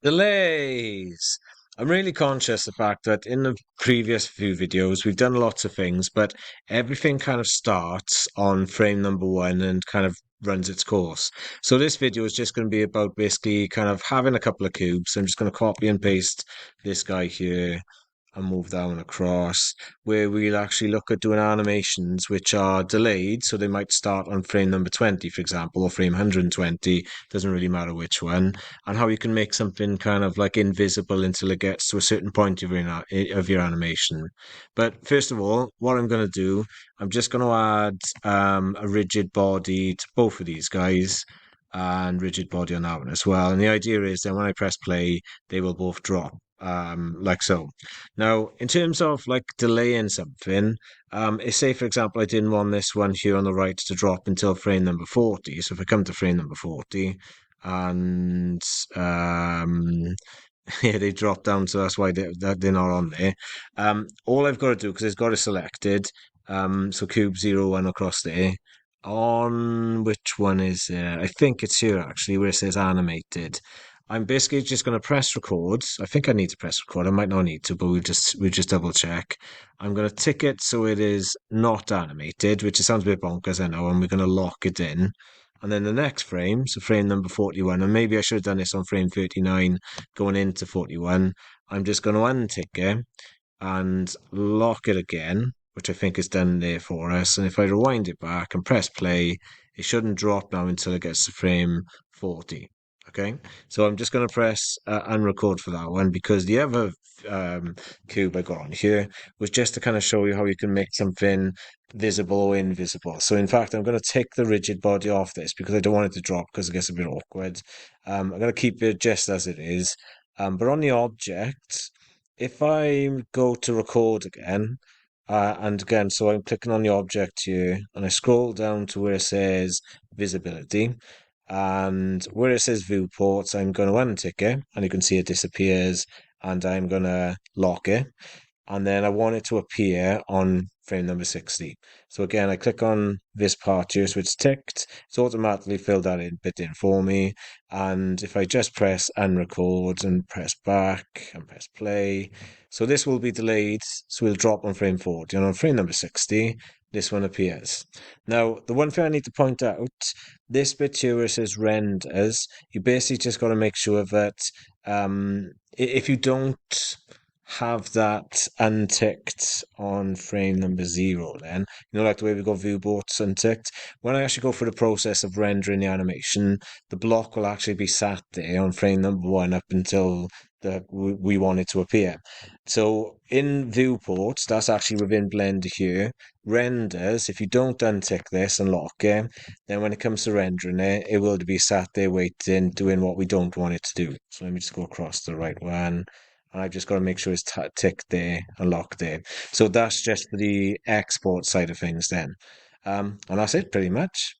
Delays. I'm really conscious of the fact that in the previous few videos, we've done lots of things, but everything kind of starts on frame number one and kind of runs its course. So this video is just going to be about basically kind of having a couple of cubes. I'm just going to copy and paste this guy here and move that one across, where we'll actually look at doing animations which are delayed. So they might start on frame number 20, for example, or frame 120, doesn't really matter which one, and how you can make something kind of like invisible until it gets to a certain point of your animation. But first of all, what I'm going to do, I'm just going to add a rigid body to both of these guys and rigid body on that one as well. And the idea is then when I press play, they will both drop like so. Now, in terms of like delaying something, say for example, I didn't want this one here on the right to drop until frame number 40. So if I come to frame number 40 and yeah, they drop down, so that's why they're not on there. All I've got to do, because it's got it selected, so cube 01 across there. On which one is there? I think it's here actually, where it says animated. I'm basically just going to press record. I think I need to press record. I might not need to, but we'll just double check. I'm going to tick it so it is not animated, which it sounds a bit bonkers, I know, and we're going to lock it in. And then the next frame, so frame number 41, and maybe I should have done this on frame 39 going into 41. I'm just going to untick it and lock it again, which I think is done there for us. And if I rewind it back and press play, it shouldn't drop now until it gets to frame 40. Okay, so I'm just going to press unrecord for that one because the other cube I got on here was just to kind of show you how you can make something visible or invisible. So in fact, I'm going to take the rigid body off this because I don't want it to drop because it gets a bit awkward. I'm going to keep it just as it is. But on the object, if I go to record again, and again, so I'm clicking on the object here and I scroll down to where it says visibility. And where it says viewports, I'm going to untick it and you can see it disappears and I'm going to lock it. And then I want it to appear on frame number 60. So again, I click on this part here, so it's ticked. It's automatically filled that in bit in for me. And if I just press unrecord and press back and press play, so this will be delayed. So we'll drop on frame 40. And on frame number 60, this one appears. Now, the one thing I need to point out, this bit here where it says renders, you basically just got to make sure that if you don't have that unticked on frame number 0, then like the way we got viewports unticked, when I actually go through the process of rendering the animation, the block will actually be sat there on frame number 1 up until we want it to appear. So in viewports, that's actually within Blender here. Renders, if you don't untick this and lock it, then when it comes to rendering it, it will be sat there waiting, doing what we don't want it to do. So let me just go across the right one. And I've just got to make sure it's ticked there and locked there. So that's just the export side of things then. And that's it pretty much.